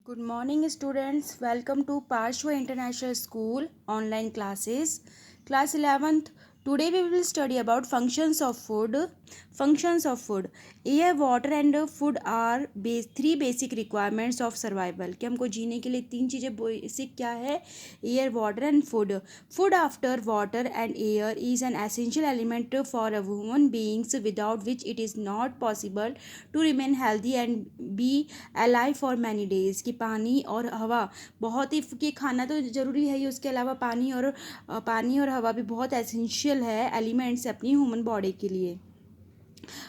Good morning, students. Welcome to Parshva International School online classes. Class 11th. Today we will study about functions of food. Functions of food. Air, water and food are three basic requirements of survival. कि हमको जीने के लिए तीन चीज़ें basic क्या है? Air, water and food. Food after water and air is an essential element for a human beings, without which it is not possible to remain healthy and be alive for many days. कि पानी और हवा बहुत ही, कि खाना तो ज़रूरी है ही, उसके अलावा पानी और हवा भी बहुत एसेंशियल है एलिमेंट्स अपनी ह्यूमन बॉडी के लिए.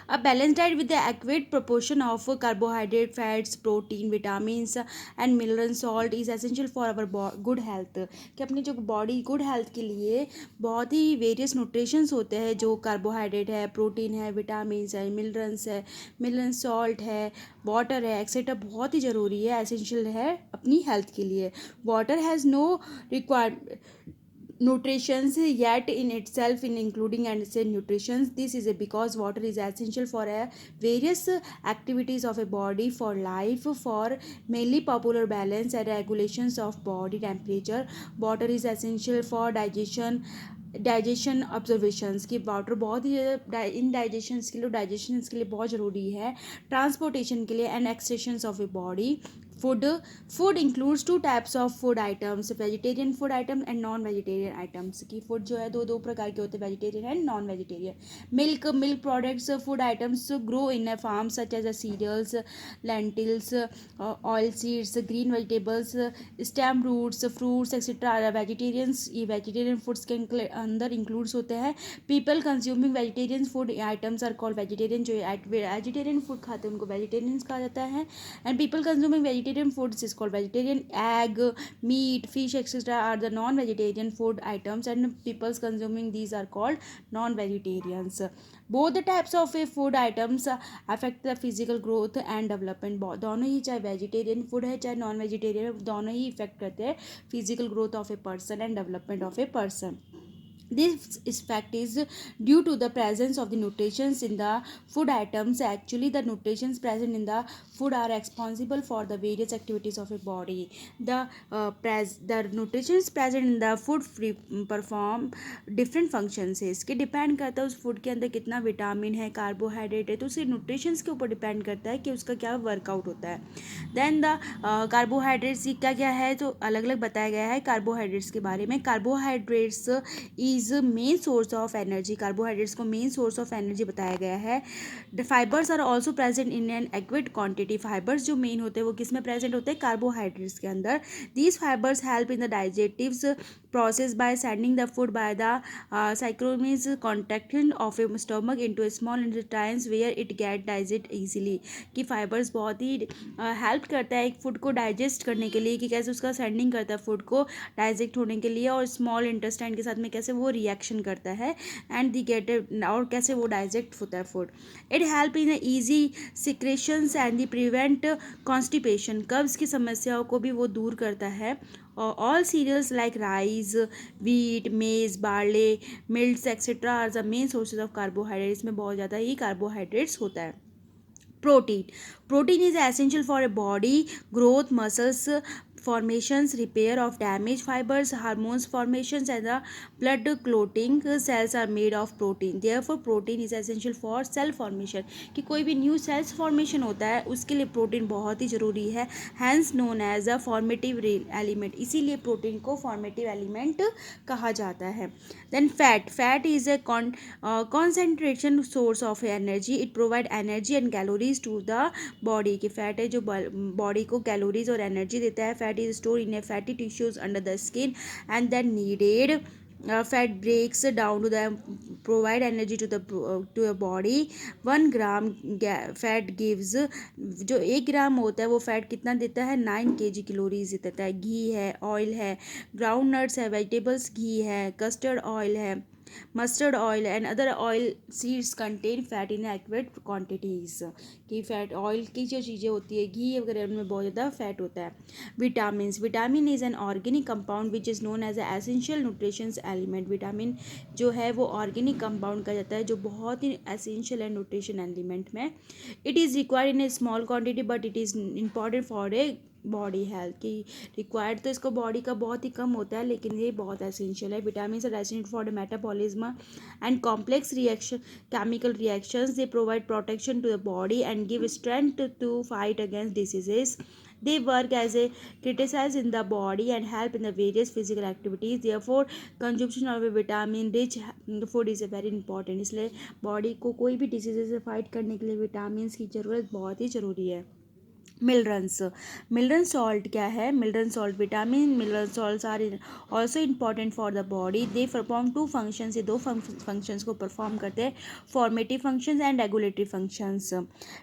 A balanced diet with the adequate proportion of carbohydrate, fats, protein, vitamins and mineral salt is essential for our good health. कि अपनी जो बॉडी गुड हेल्थ के लिए बहुत ही वेरियस न्यूट्रिशंस होते हैं, जो कार्बोहाइड्रेट है, प्रोटीन है, विटामिन्स है, मिनरल सॉल्ट है, वाटर है, एक्सेट्रा बहुत ही ज़रूरी है, एसेंशियल है अपनी हेल्थ के लिए. Water has no require nutritions yet in itself in including and say nutritions. This is because water is essential for various activities of a body, for life, for mainly popular balance and regulations of body temperature. Water is essential for digestion observations की water बहुत ही इन digestions के लिए बहुत ज़रूरी है, transportation के लिए and extensions of a body. Food includes two types of food items, vegetarian food item and non vegetarian items. की फूड जो है दो प्रकार के होते हैं, vegetarian and non vegetarian. Milk products, food items grow in a farm such as a cereals, lentils, oil seeds, green vegetables, stem roots, fruits etcetera. Vegetarians, ये vegetarian foods के अंदर इंक्लूड्स होते हैं. People consuming vegetarian food items are called vegetarian. जो vegetarian food खाते हैं उनको vegetarians कहा जाता है. And people consuming vegetarian foods is called vegetarian. Egg, meat, fish etcetera are the non vegetarian food items and peoples consuming these are called non vegetarians. Both the types of a food items affect the physical growth and development. दोनों ही, चाहे vegetarian food है चाहे non vegetarian, दोनों ही effect करते हैं physical growth of a person and development of a person. This effect is due to the presence of the nutrients in the food items. Actually, the nutrients present in the food are responsible for the various activities of a body. The nutrients present in the food perform different functions. इसके depend करता है उस food के अंदर कितना vitamin है, carbohydrate है, तो उसके न्यूट्रिशंस के ऊपर डिपेंड करता है कि उसका क्या वर्कआउट होता है. देन द कार्बोहाइड्रेट्स क्या क्या है, तो अलग अलग बताया गया है कार्बोहाइड्रेट्स के बारे में. Carbohydrates is main source of energy. Carbohydrates को मेन सोर्स ऑफ एनर्जी बताया गया है. The fibres are also present in an adequate quantity. Fibres जो मेन होते हैं वो किस में प्रेजेंट होते हैं, कार्बोहाइड्रेट्स के अंदर. These fibres help in the digestives process by sending the food by the cyclomes contraction of a stomach into a small intestines where it get digest easily. कि फाइबर्स बहुत ही हेल्प करता है एक food को digest करने के लिए, कि कैसे उसका सेंडिंग करता है फूड को डाइजेस्ट होने के लिए, और स्मॉल इंटेस्टाइन के साथ में कैसे वो रिएक्शन करता है एंड दी गेट, और कैसे वो डाइजेस्ट होता है food. It help in easy secretions and the prevent constipation. कब्ज की समस्याओं को भी वो दूर करता है. All cereals like rice, wheat, maize, barley, milts etc. are the main sources of carbohydrates. में बहुत ज़्यादा ही कार्बोहाइड्रेट्स होता है. Protein is essential for a body growth, muscles formations, repair of damaged fibers, hormones formations and the blood clotting cells are made of protein. Therefore protein is essential for cell formation. कि कोई भी new sales formation होता है उसके लिए protein बहुत ही ज़रूरी है. Hence known as a formative element. इसीलिए प्रोटीन को फॉर्मेटिव एलिमेंट कहा जाता है. Then fat is a concentration source of energy. It provide energy and calories to the body. की फैट है जो बॉडी को कैलोरीज और एनर्जी देता है. Fat is stored in a fatty tissues under the skin and then needed fat breaks down to the provide energy to a body. 1 gram fat gives, जो 1 ग्राम होता है वो फैट कितना देता है, 9 kg कैलोरीज देता है. घी है, ऑयल है, ग्राउंड नट्स है, वेजिटेबल्स घी है, कस्टर्ड ऑयल है, mustard oil and other oil seeds contain fat in adequate quantities. कि फैट ऑयल की जो चीज़ें होती है घी वगैरह उनमें बहुत ज़्यादा फैट होता है. Vitamin is an organic compound which is known as essential nutritions element. Vitamin जो है वो ऑर्गेनिक कंपाउंड कहा जाता है जो बहुत ही एसेंशियल है न्यूट्रिशन एलिमेंट में. It is required in a small quantity but it is important for a body health की रिक्वायर्ड तो इसको बॉडी का बहुत ही कम होता है, लेकिन ये बहुत एसेंशियल है. Vitamin are essential for the metabolism and complex reaction chemical reactions. They provide protection to the body and give strength to fight against diseases. They work as a criticize in the body and help in the various physical activities. Therefore consumption of a vitamin rich food is a very important. इसलिए body को कोई भी disease से fight करने के लिए vitamin की ज़रूरत बहुत ही ज़रूरी है. मिनरल्स. मिनरल सॉल्ट क्या है? Mineral salt vitamin mineral salts are also important for the body. They perform two functions. ये दो फंक्शंस को परफॉर्म करते हैं, formative functions and regulatory functions.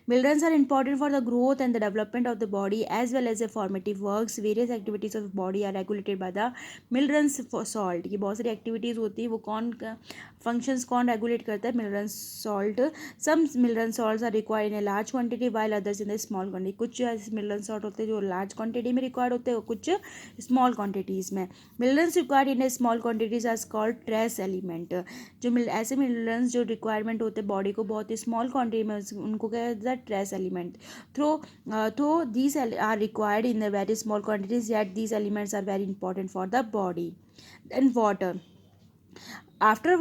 Minerals are important for the growth and the development of the body as well as a formative works. Various activities of body are regulated by the minerals salt. ये बहुत सारी activities होती है, वो कौन functions कौन regulate करता है? Mineral salt. Some mineral salts are required in a large quantity while others in the small quantity. कुछ ऐसे मिनरल सॉल्ट होते हैं जो लार्ज क्वांटिटी में रिक्वायर्ड होते हैं और कुछ स्मॉल क्वांटिटीज़ में. Minerals required in a small quantities are called trace element. जो ऐसे मिनरल्स जो रिक्वायरमेंट होते हैं बॉडी को बहुत ही स्मॉल क्वांटिटी में, उनको क्या कहते हैं? Trace element. Though these are required in the very small quantities yet these elements are very important for the body. Then water. After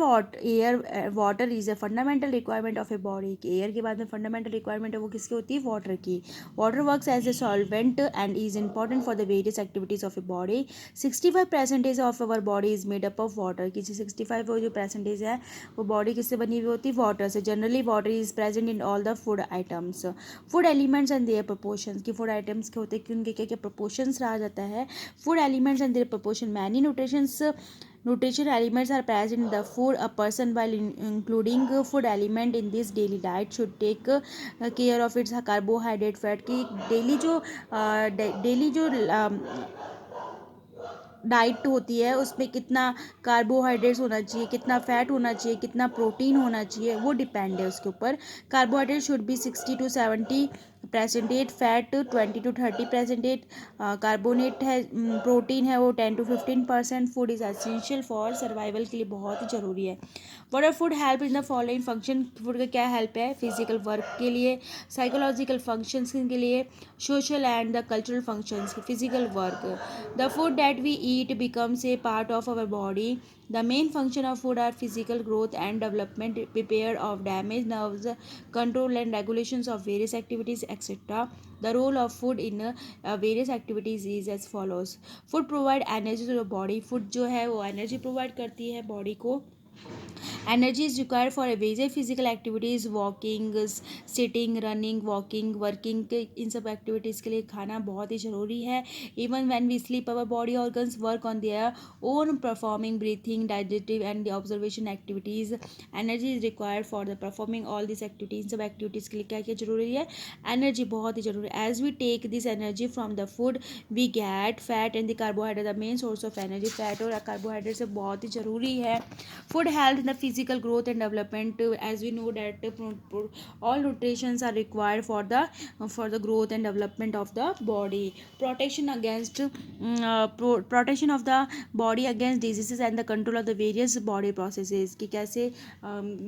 air water is a fundamental requirement of a body. Air के बाद में fundamental requirement है वो किसकी होती है? Water की. Water works as a solvent and is important for the various activities of a body. 65% of our body is made up of water. किसी 65 जो परसेंटेज है वो बॉडी किससे बनी हुई होती है? वाटर से. Generally water is present in all the food items. Food elements and their proportions. की फूड आइटम्स के होते हैं कि उनके क्या क्या प्रपोर्शंस रहा जाता है. Food elements and their proportion. Many nutrition elements are present in the food. A person while including food element in this daily diet should take care of its carbohydrate fat. की daily जो diet होती है उसमें कितना carbohydrates होना चाहिए, कितना fat होना चाहिए, कितना प्रोटीन होना चाहिए, वो डिपेंड है उसके ऊपर. Carbohydrate should be 60-70%. Fat 20-30%. Carbonate है, प्रोटीन है वो 10-15%. Food is essential for survival के लिए बहुत ही ज़रूरी है. What are food help in the following function. Food का क्या हेल्प है? फिजिकल वर्क के लिए, साइकोलॉजिकल फंक्शंस के लिए, social and the cultural functions. Physical work. The food that we eat becomes a part of our body. The main function of food are physical growth and development, repair of damaged nerves, control and regulations of various activities, etc. The role of food in various activities is as follows. Food provide energy to the body. Food जो है वो energy provide करती है body को. Energy is required for a various physical activities, walking, sitting, running, walking, working. इन सब activities के लिए खाना बहुत ही ज़रूरी है. Even when we sleep, our body organs work on their own, performing breathing, digestive and the observation activities. Energy is required for the performing all these activities. सब activities के लिए क्या क्या ज़रूरी है? एनर्जी बहुत ही ज़रूरी है. As we take this energy from the food, we get fat and the carbohydrate. The main source of energy fat और कार्बोहाइड्रेट से बहुत ही ज़रूरी है. Food help in the physical growth and development. As we know that all nutritions are required for the growth and development of the body. Protection of the body against diseases and the control of the various body processes. कि कैसे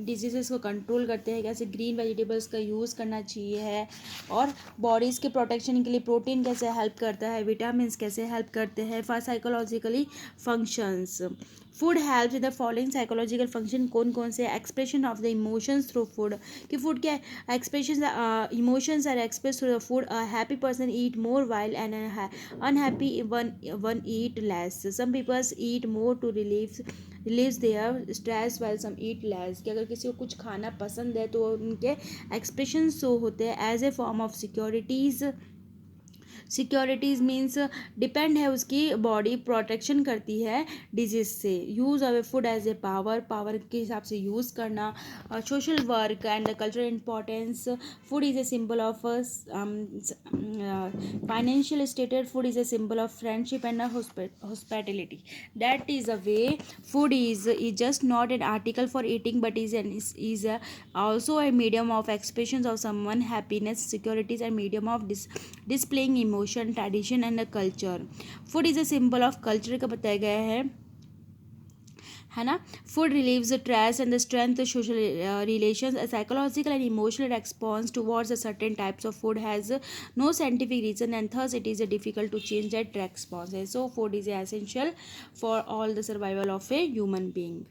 diseases को control करते हैं, कैसे green vegetables का use करना चाहिए है, और bodies के protection के लिए protein कैसे help करता है, vitamins कैसे help करते हैं for psychologically functions. Food help in the following psychological function. कौन कौन से? Expression of the emotions through food. कि फूड क्या expression emotions are express through the food. A happy person eat more while and unhappy one eat less. Some peoples eat more to relieve their stress while some eat less. कि अगर किसी को कुछ खाना पसंद है तो उनके एक्सप्रेशन शो होते हैं as a form of securities means depend है, उसकी बॉडी प्रोटेक्शन करती है डिजीज़ से. Use of a food as a power के हिसाब से यूज़ करना. Social work and the cultural importance. Food is a symbol of financial status. Food is a symbol of friendship and hospitality. That is a way food is just not an article for eating but is also a medium of expressions of someone happiness, securities and medium of displaying emotion, tradition and a culture. Food is a symbol of culture का बताया गया है. है ना. Food relieves the stress and the strength the social relations. A psychological and emotional response towards a certain types of food has no scientific reason, and thus it is difficult to change that response. So food is essential for all the survival of a human being.